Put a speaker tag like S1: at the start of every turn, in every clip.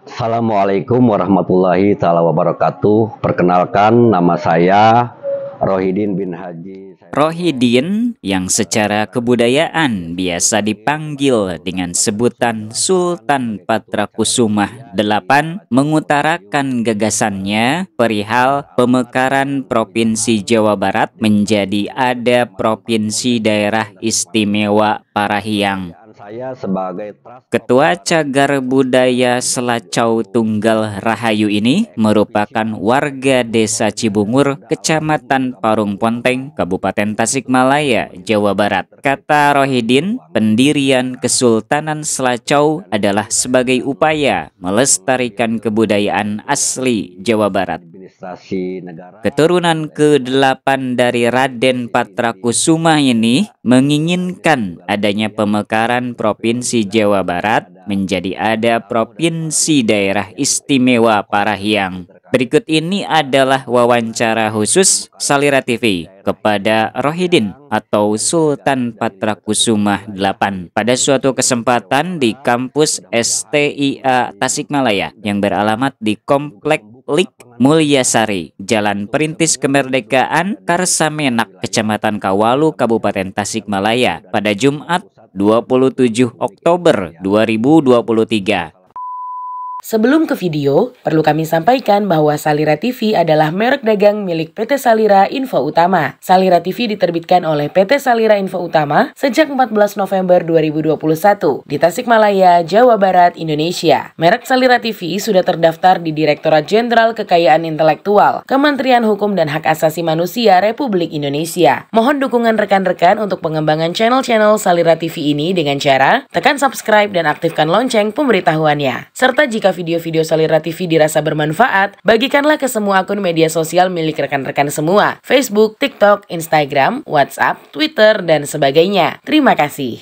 S1: Assalamualaikum warahmatullahi taala wabarakatuh. Perkenalkan, nama saya Rohidin bin Haji.
S2: Rohidin yang secara kebudayaan biasa dipanggil dengan sebutan Sultan Patrakusumah VIII mengutarakan gagasannya perihal pemekaran Provinsi Jawa Barat menjadi ada Provinsi Daerah Istimewa Parahiang.
S1: Saya sebagai
S2: Ketua Cagar Budaya Selacau Tunggal Rahayu ini merupakan warga Desa Cibungur, Kecamatan Parung Ponteng, Kabupaten Tasikmalaya, Jawa Barat. Kata Rohidin, pendirian Kesultanan Selacau adalah sebagai upaya melestarikan kebudayaan asli Jawa Barat.
S1: administrasi negara.
S2: Keturunan ke-8 dari Raden Patrakusuma ini menginginkan adanya pemekaran Provinsi Jawa Barat menjadi ada Provinsi Daerah Istimewa Parahiang. Berikut ini adalah wawancara khusus Salira TV kepada Rohidin atau Sultan Patrakusumah VIII pada suatu kesempatan di kampus STIA Tasikmalaya yang beralamat di Komplek Lik Mulyasari, Jalan Perintis Kemerdekaan, Karsamenak, Kecamatan Kawalu, Kabupaten Tasikmalaya pada Jumat 27 Oktober 2023.
S3: Sebelum ke video, perlu kami sampaikan bahwa Salira TV adalah merek dagang milik PT Salira Info Utama. Salira TV diterbitkan oleh PT Salira Info Utama sejak 14 November 2021 di Tasikmalaya, Jawa Barat, Indonesia. Merek Salira TV sudah terdaftar di Direktorat Jenderal Kekayaan Intelektual, Kementerian Hukum dan Hak Asasi Manusia Republik Indonesia. Mohon dukungan rekan-rekan untuk pengembangan channel-channel Salira TV ini dengan cara tekan subscribe dan aktifkan lonceng pemberitahuannya. Serta jika video-video Salira TV dirasa bermanfaat, bagikanlah ke semua akun media sosial milik rekan-rekan semua, Facebook, TikTok, Instagram, WhatsApp, Twitter, dan sebagainya. Terima kasih.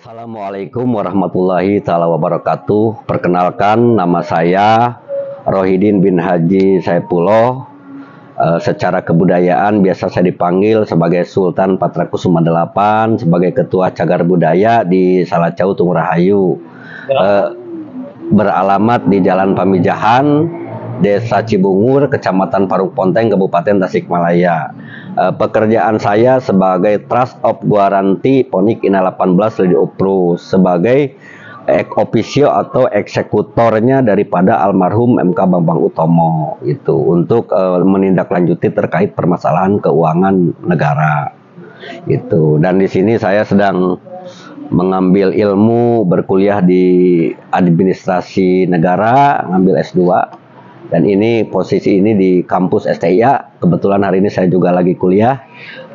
S1: Assalamualaikum warahmatullahi taala wabarakatuh. Perkenalkan, nama saya Rohidin bin Haji Saipullah. Secara kebudayaan biasa saya dipanggil sebagai Sultan Patrakusuma VIII, sebagai Ketua Cagar Budaya di Selacau Tunggal Rahayu. Beralamat di Jalan Pamijahan, Desa Cibungur, Kecamatan Parung Ponteng, Kabupaten Tasikmalaya. Pekerjaan saya sebagai Trust of Guarantee Ponik INA 18 Lidi Uprus, sebagai ek officio atau eksekutornya daripada almarhum MK Bambang Utomo itu untuk menindaklanjuti terkait permasalahan keuangan negara itu. Dan di sini saya sedang mengambil ilmu, berkuliah di administrasi negara, ngambil S2, dan ini posisi ini di kampus STIA. Kebetulan hari ini saya juga lagi kuliah,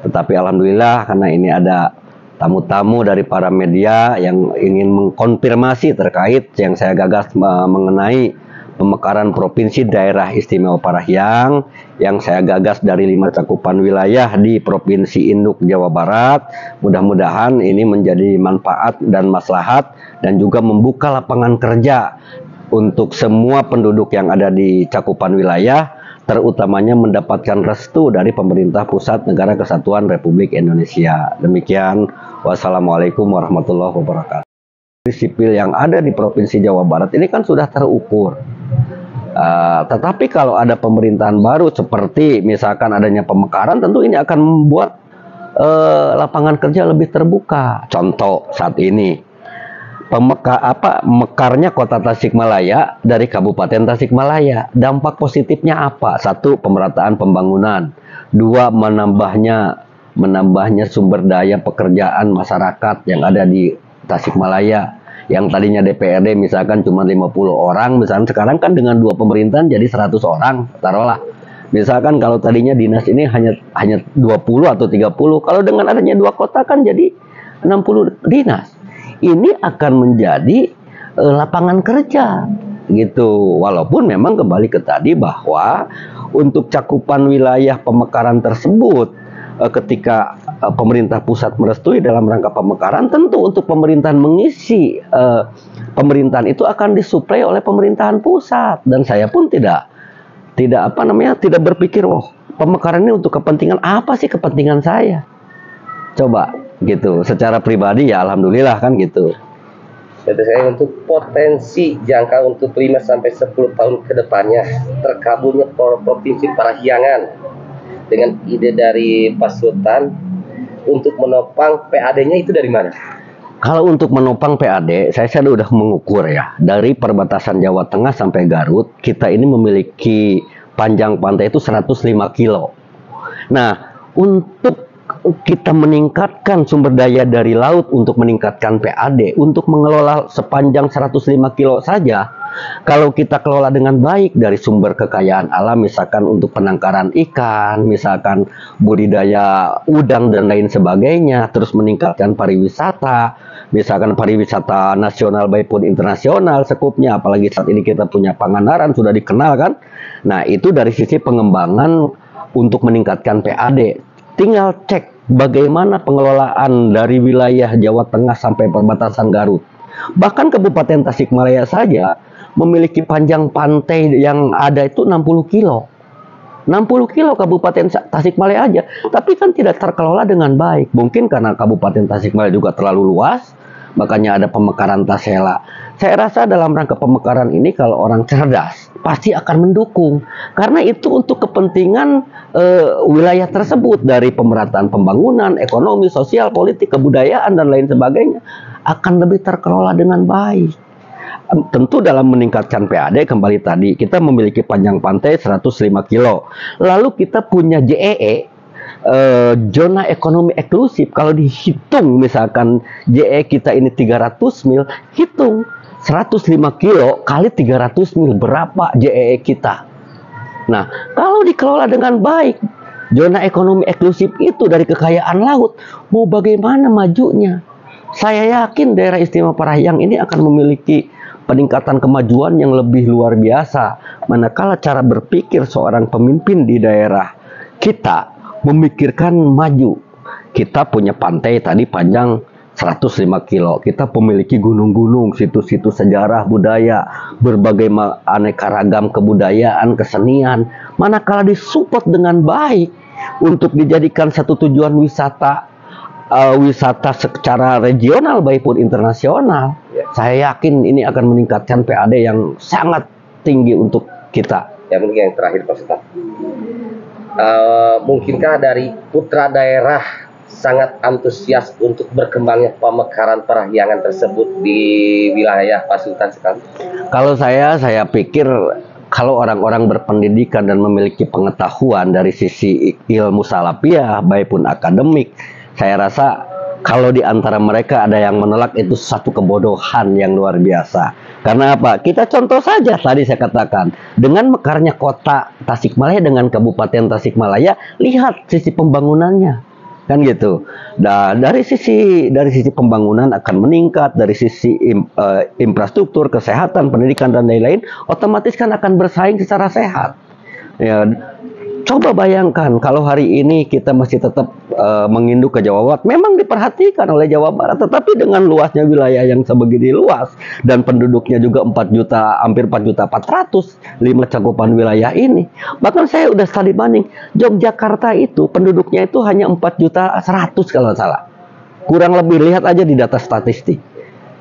S1: tetapi alhamdulillah karena ini ada tamu-tamu dari para media yang ingin mengkonfirmasi terkait yang saya gagas mengenai pemekaran Provinsi Daerah Istimewa Parahiang yang saya gagas dari 5 cakupan wilayah di Provinsi Induk Jawa Barat. Mudah-mudahan ini menjadi manfaat dan maslahat dan juga membuka lapangan kerja untuk semua penduduk yang ada di cakupan wilayah, terutamanya mendapatkan restu dari pemerintah pusat Negara Kesatuan Republik Indonesia. Demikian, wassalamualaikum warahmatullahi wabarakatuh. Sipil yang ada di Provinsi Jawa Barat ini kan sudah terukur. Tetapi kalau ada pemerintahan baru seperti misalkan adanya pemekaran, tentu ini akan membuat lapangan kerja lebih terbuka. Contoh saat ini mekarnya Kota Tasikmalaya dari Kabupaten Tasikmalaya. Dampak positifnya apa? 1. Pemerataan pembangunan. 2. Menambahnya sumber daya pekerjaan masyarakat yang ada di Tasikmalaya. Yang tadinya DPRD misalkan cuma 50 orang, misalkan sekarang kan dengan 2 pemerintahan jadi 100 orang, taruhlah. Misalkan kalau tadinya dinas ini hanya 20 atau 30, kalau dengan adanya 2 kota kan jadi 60 dinas. Ini akan menjadi lapangan kerja gitu. Walaupun memang kembali ke tadi bahwa untuk cakupan wilayah pemekaran tersebut ketika pemerintah pusat merestui dalam rangka pemekaran, tentu untuk pemerintahan mengisi pemerintahan itu akan disuplai oleh pemerintahan pusat. Dan saya pun tidak berpikir, oh pemekaran ini untuk kepentingan apa sih kepentingan saya? Coba gitu. Secara pribadi ya alhamdulillah kan gitu.
S4: Saya untuk potensi jangka untuk 5 sampai 10 tahun ke depannya terkaburnya Provinsi Parahyangan dengan ide dari Pak Sultan untuk menopang PAD-nya itu dari mana?
S1: Kalau untuk menopang PAD, saya sudah mengukur ya, dari perbatasan Jawa Tengah sampai Garut, kita ini memiliki panjang pantai itu 105 kilo. Nah, untuk kita meningkatkan sumber daya dari laut untuk meningkatkan PAD, untuk mengelola sepanjang 105 kilo saja, kalau kita kelola dengan baik dari sumber kekayaan alam, misalkan untuk penangkaran ikan, misalkan budidaya udang dan lain sebagainya, terus meningkatkan pariwisata, misalkan pariwisata nasional maupun internasional sekupnya, apalagi saat ini kita punya Pangandaran sudah dikenal kan. Nah, itu dari sisi pengembangan untuk meningkatkan PAD. Tinggal cek bagaimana pengelolaan dari wilayah Jawa Tengah sampai perbatasan Garut. Bahkan Kabupaten Tasikmalaya saja memiliki panjang pantai yang ada itu 60 kilo. 60 kilo Kabupaten Tasikmalaya aja. Tapi kan tidak terkelola dengan baik. Mungkin karena Kabupaten Tasikmalaya juga terlalu luas, makanya ada pemekaran Tasela. Saya rasa dalam rangka pemekaran ini kalau orang cerdas pasti akan mendukung, karena itu untuk kepentingan wilayah tersebut, dari pemerataan pembangunan, ekonomi, sosial, politik, kebudayaan dan lain sebagainya akan lebih terkelola dengan baik. Tentu dalam meningkatkan PAD, kembali tadi kita memiliki panjang pantai 105 kilo, lalu kita punya JEE, zona ekonomi eksklusif. Kalau dihitung misalkan JE kita ini 300 mil, hitung 105 kilo kali 300 mil, berapa JE kita. Nah, kalau dikelola dengan baik, zona ekonomi eksklusif itu dari kekayaan laut, mau bagaimana majunya? Saya yakin daerah istimewa Parahyangan ini akan memiliki peningkatan kemajuan yang lebih luar biasa, manakala cara berpikir seorang pemimpin di daerah kita memikirkan maju. Kita punya pantai tadi panjang 105 kilo. Kita memiliki gunung-gunung, situs-situs sejarah, budaya, berbagai aneka ragam kebudayaan, kesenian. Manakala disupport dengan baik untuk dijadikan satu tujuan wisata, wisata secara regional maupun internasional, saya yakin ini akan meningkatkan PAD yang sangat tinggi untuk kita.
S4: Ya, mungkin yang terakhir Pak Sultan. Mungkinkah dari putra daerah sangat antusias untuk berkembangnya pemekaran Parahyangan tersebut di wilayah Pak Sultan sekali?
S1: Kalau saya pikir kalau orang-orang berpendidikan dan memiliki pengetahuan dari sisi ilmu salapiah maupun akademik, saya rasa kalau di antara mereka ada yang menolak, itu satu kebodohan yang luar biasa. Karena apa? Kita contoh saja tadi saya katakan, dengan mekarnya kota Tasikmalaya dengan Kabupaten Tasikmalaya, lihat sisi pembangunannya. Kan gitu. Nah, dari sisi pembangunan akan meningkat, dari sisi infrastruktur, kesehatan, pendidikan dan lain-lain, otomatis kan akan bersaing secara sehat. Ya, coba bayangkan kalau hari ini kita masih tetap menginduk ke Jawa Barat. Memang diperhatikan oleh Jawa Barat, tetapi dengan luasnya wilayah yang sebegini luas dan penduduknya juga 4 juta, hampir 4 juta 400, 5 cakupan wilayah ini. Bahkan saya udah studi banding, Yogyakarta itu penduduknya itu hanya 4 juta 100 kalau salah. Kurang lebih, lihat aja di data statistik.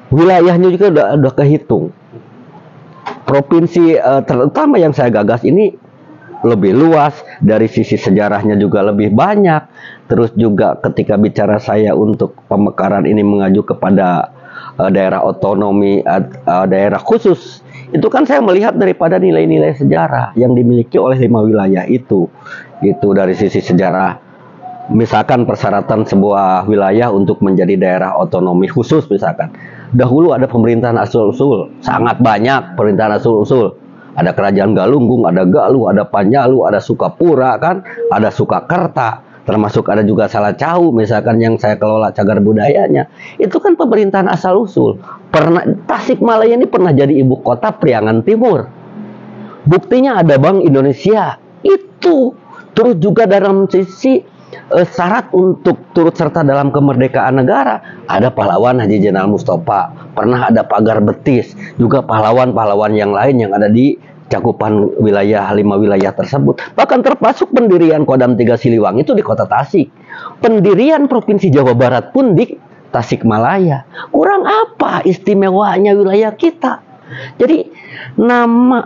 S1: Wilayahnya juga udah kehitung. Provinsi terutama yang saya gagas ini lebih luas, dari sisi sejarahnya juga lebih banyak. Terus juga ketika bicara saya untuk pemekaran ini mengacu kepada daerah otonomi, daerah khusus, itu kan saya melihat daripada nilai-nilai sejarah yang dimiliki oleh 5 wilayah itu. Itu dari sisi sejarah, misalkan persyaratan sebuah wilayah untuk menjadi daerah otonomi khusus, misalkan dahulu ada pemerintahan asal-usul, sangat banyak pemerintahan asal-usul. Ada Kerajaan Galunggung, ada Galuh, ada Panjalu, ada Sukapura, kan, ada Sukakerta, termasuk ada juga Salacau, misalkan yang saya kelola cagar budayanya. Itu kan pemerintahan asal-usul. Tasikmalaya ini pernah jadi ibu kota Priangan Timur. Buktinya ada Bank Indonesia. Itu terus juga dalam sisi syarat untuk turut serta dalam kemerdekaan negara, ada pahlawan Haji Jenderal Mustafa, pernah ada Pagar Betis, juga pahlawan-pahlawan yang lain yang ada di cakupan wilayah 5 wilayah tersebut. Bahkan termasuk pendirian Kodam 3 Siliwangi itu di Kota Tasik. Pendirian Provinsi Jawa Barat pun di Tasikmalaya. Kurang apa istimewanya wilayah kita? Jadi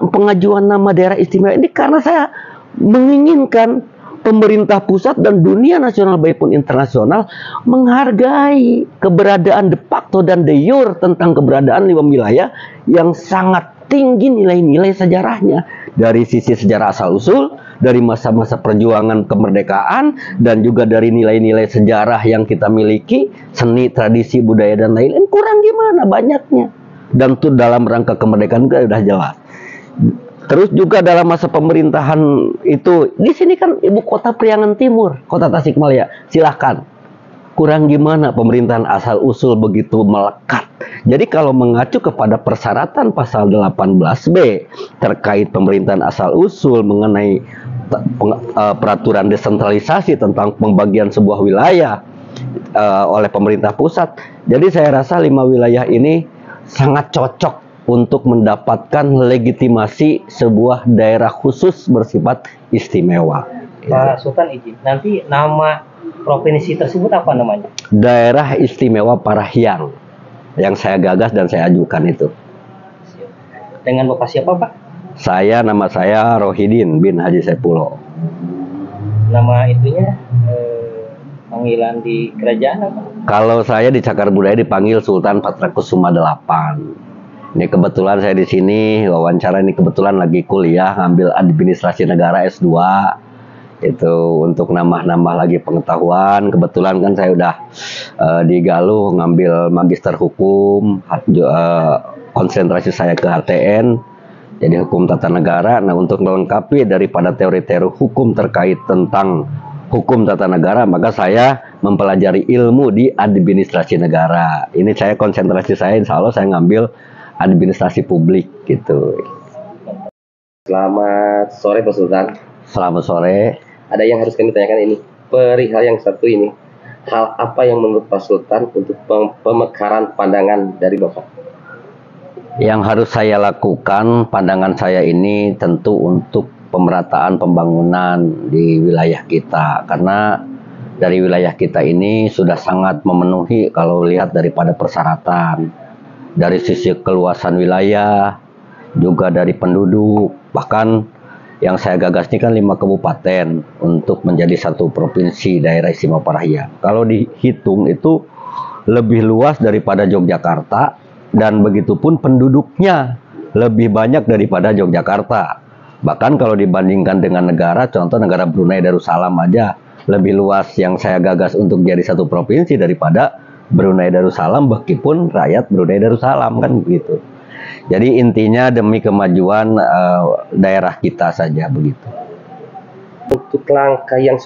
S1: pengajuan nama daerah istimewa ini karena saya menginginkan pemerintah pusat dan dunia nasional maupun internasional menghargai keberadaan de facto dan de jure tentang keberadaan 5 wilayah yang sangat tinggi nilai-nilai sejarahnya, dari sisi sejarah asal-usul, dari masa-masa perjuangan kemerdekaan, dan juga dari nilai-nilai sejarah yang kita miliki, seni, tradisi, budaya, dan lain-lain. Kurang gimana banyaknya. Dan itu dalam rangka kemerdekaan juga sudah jelas. Terus juga dalam masa pemerintahan itu, di sini kan ibu kota Priangan Timur, kota Tasikmalaya. Silahkan. Kurang gimana pemerintahan asal-usul begitu melekat. Jadi kalau mengacu kepada persyaratan pasal 18B terkait pemerintahan asal-usul mengenai peraturan desentralisasi tentang pembagian sebuah wilayah oleh pemerintah pusat. Jadi saya rasa 5 wilayah ini sangat cocok untuk mendapatkan legitimasi sebuah daerah khusus bersifat istimewa.
S5: Pak Sultan izin, nanti nama provinsi tersebut apa namanya?
S1: Daerah Istimewa Parahyangan yang saya gagas dan saya ajukan itu.
S5: Dengan Bapak siapa, Pak?
S1: Nama saya Rohidin bin Haji Sepuluh.
S5: Nama itunya panggilan di kerajaan apa?
S1: Kalau saya di Cagar Budaya dipanggil Sultan Patrakusuma 8. Ini kebetulan saya di sini wawancara, ini kebetulan lagi kuliah ngambil administrasi negara S2. Itu untuk nambah-nambah lagi pengetahuan. Kebetulan kan saya udah di Galuh ngambil magister hukum, konsentrasi saya ke HTN, jadi hukum tata negara. Nah, untuk melengkapi daripada teori-teori hukum terkait tentang hukum tata negara, maka saya mempelajari ilmu di administrasi negara. Ini saya konsentrasi saya, insya Allah saya ngambil administrasi publik gitu.
S4: Selamat sore Pak Sultan.
S1: Selamat sore.
S4: Ada yang harus kami tanyakan ini, perihal yang satu ini. Hal apa yang menurut Pak Sultan untuk pemekaran pandangan dari Bapak?
S1: Yang harus saya lakukan, pandangan saya ini tentu untuk pemerataan pembangunan di wilayah kita. Karena dari wilayah kita ini sudah sangat memenuhi kalau lihat daripada persyaratan. Dari sisi keluasan wilayah, juga dari penduduk, bahkan yang saya gagas ini kan 5 kabupaten untuk menjadi satu provinsi daerah istimewa Parahyangan. Kalau dihitung itu lebih luas daripada Yogyakarta, dan begitupun penduduknya lebih banyak daripada Yogyakarta. Bahkan kalau dibandingkan dengan negara, contoh negara Brunei Darussalam aja lebih luas yang saya gagas untuk jadi satu provinsi daripada Brunei Darussalam, meskipun rakyat Brunei Darussalam kan begitu. Jadi intinya demi kemajuan daerah kita saja begitu.
S4: Untuk langkah yang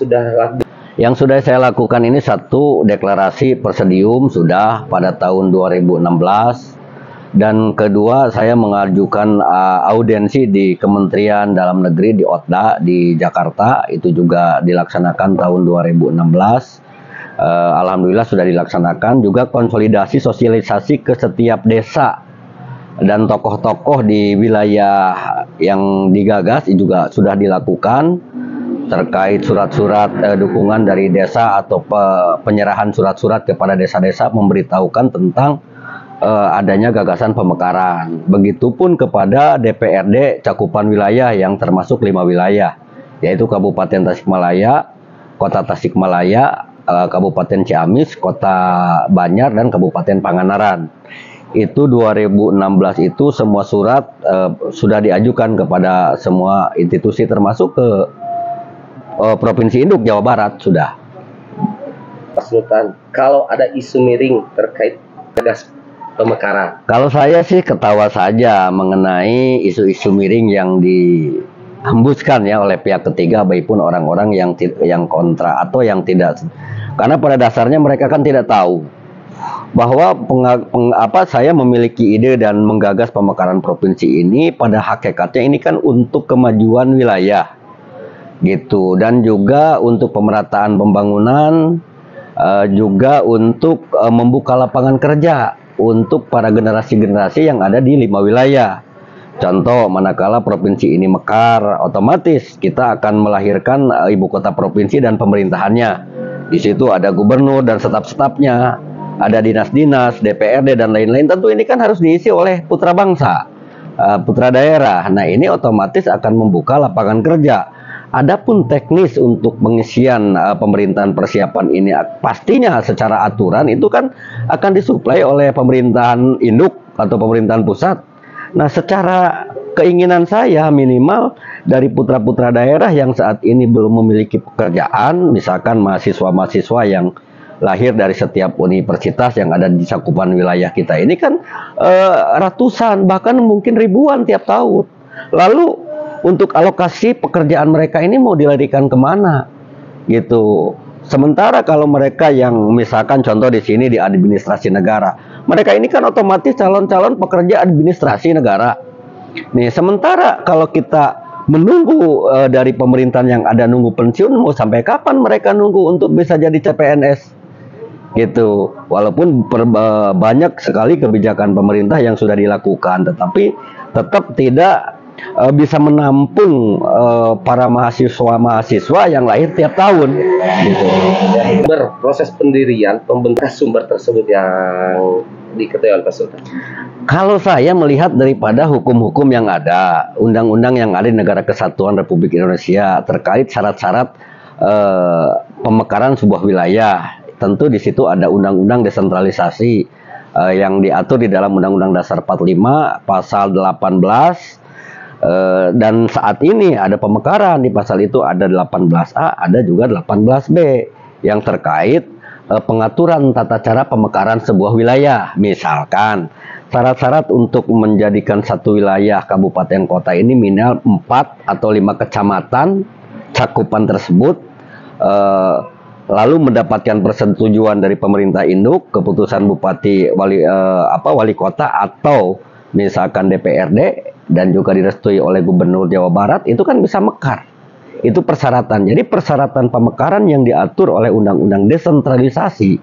S4: sudah
S1: saya lakukan ini, satu, deklarasi persedium sudah pada tahun 2016, dan kedua saya mengajukan audiensi di Kementerian Dalam Negeri di OTDA di Jakarta, itu juga dilaksanakan tahun 2016. Alhamdulillah sudah dilaksanakan. Juga konsolidasi sosialisasi ke setiap desa dan tokoh-tokoh di wilayah yang digagas juga sudah dilakukan terkait surat-surat dukungan dari desa atau penyerahan surat-surat kepada desa-desa memberitahukan tentang adanya gagasan pemekaran. Begitupun kepada DPRD cakupan wilayah yang termasuk 5 wilayah, yaitu Kabupaten Tasikmalaya, Kota Tasikmalaya, Kabupaten Ciamis, Kota Banjar, dan Kabupaten Pangandaran. Itu 2016 itu semua surat sudah diajukan kepada semua institusi termasuk ke Provinsi Induk Jawa Barat sudah.
S4: Pak Sultan, kalau ada isu miring terkait gagas pemekaran,
S1: kalau saya sih ketawa saja mengenai isu-isu miring yang dihembuskan ya oleh pihak ketiga, baik pun orang-orang yang kontra atau yang tidak, karena pada dasarnya mereka kan tidak tahu bahwa saya memiliki ide dan menggagas pemekaran provinsi ini, pada hakikatnya ini kan untuk kemajuan wilayah gitu, dan juga untuk pemerataan pembangunan, juga untuk membuka lapangan kerja untuk para generasi-generasi yang ada di 5 wilayah. Contoh, manakala provinsi ini mekar, otomatis kita akan melahirkan ibu kota provinsi dan pemerintahannya. Di situ ada gubernur dan staf-stafnya. ada dinas-dinas, DPRD dan lain-lain. Tentu ini kan harus diisi oleh putra bangsa, putra daerah. Nah, ini otomatis akan membuka lapangan kerja. Adapun teknis untuk pengisian pemerintahan persiapan ini pastinya secara aturan itu kan akan disuplai oleh pemerintahan induk atau pemerintahan pusat. Nah, secara keinginan saya minimal dari putra-putra daerah yang saat ini belum memiliki pekerjaan, misalkan mahasiswa-mahasiswa yang lahir dari setiap universitas yang ada di cakupan wilayah kita ini kan ratusan bahkan mungkin ribuan tiap tahun. Lalu untuk alokasi pekerjaan mereka ini mau dilarikan kemana gitu. Sementara kalau mereka yang misalkan contoh di sini di administrasi negara, mereka ini kan otomatis calon-calon pekerja administrasi negara. Nih, sementara kalau kita menunggu dari pemerintahan yang ada nunggu pensiun, mau sampai kapan mereka nunggu untuk bisa jadi CPNS? Gitu. Walaupun banyak sekali kebijakan pemerintah yang sudah dilakukan, tetapi tetap tidak bisa menampung para mahasiswa yang lahir tiap tahun. Gitu.
S4: Berproses pendirian pembentukan sumber tersebut yang diketahui oleh Pak Sultan.
S1: Kalau saya melihat daripada hukum-hukum yang ada, undang-undang yang ada di Negara Kesatuan Republik Indonesia terkait syarat-syarat pemekaran sebuah wilayah, tentu di situ ada undang-undang desentralisasi yang diatur di dalam Undang-Undang Dasar 45 pasal 18. Dan saat ini ada pemekaran di pasal itu ada 18A, ada juga 18B yang terkait pengaturan tata cara pemekaran sebuah wilayah. Misalkan syarat-syarat untuk menjadikan satu wilayah kabupaten kota ini minimal 4 atau 5 kecamatan cakupan tersebut, lalu mendapatkan persetujuan dari pemerintah induk, keputusan bupati, wali kota atau misalkan DPRD, dan juga direstui oleh Gubernur Jawa Barat, itu kan bisa mekar. Itu persyaratan. Jadi persyaratan pemekaran yang diatur oleh Undang-Undang Desentralisasi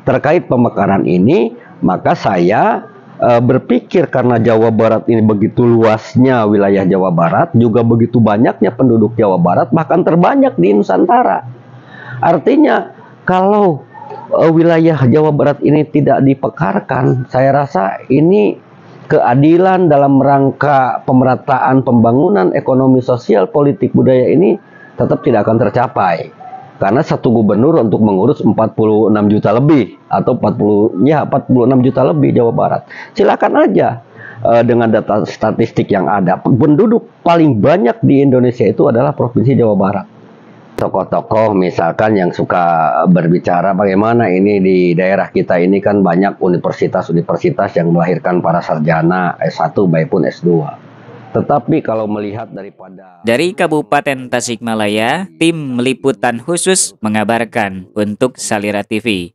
S1: terkait pemekaran ini, maka saya berpikir karena Jawa Barat ini begitu luasnya wilayah Jawa Barat, juga begitu banyaknya penduduk Jawa Barat, bahkan terbanyak di Nusantara. Artinya kalau wilayah Jawa Barat ini tidak dipekarkan, saya rasa ini keadilan dalam rangka pemerataan pembangunan ekonomi sosial politik budaya ini tetap tidak akan tercapai. Karena satu gubernur untuk mengurus 46 juta lebih atau 46 juta lebih Jawa Barat. Silakan aja dengan data statistik yang ada. Penduduk paling banyak di Indonesia itu adalah Provinsi Jawa Barat. Tokoh-tokoh misalkan yang suka berbicara bagaimana ini di daerah kita ini kan banyak universitas-universitas yang melahirkan para sarjana S1 maupun S2. Tetapi kalau melihat
S2: dari Kabupaten Tasikmalaya, tim liputan khusus mengabarkan untuk Salira TV.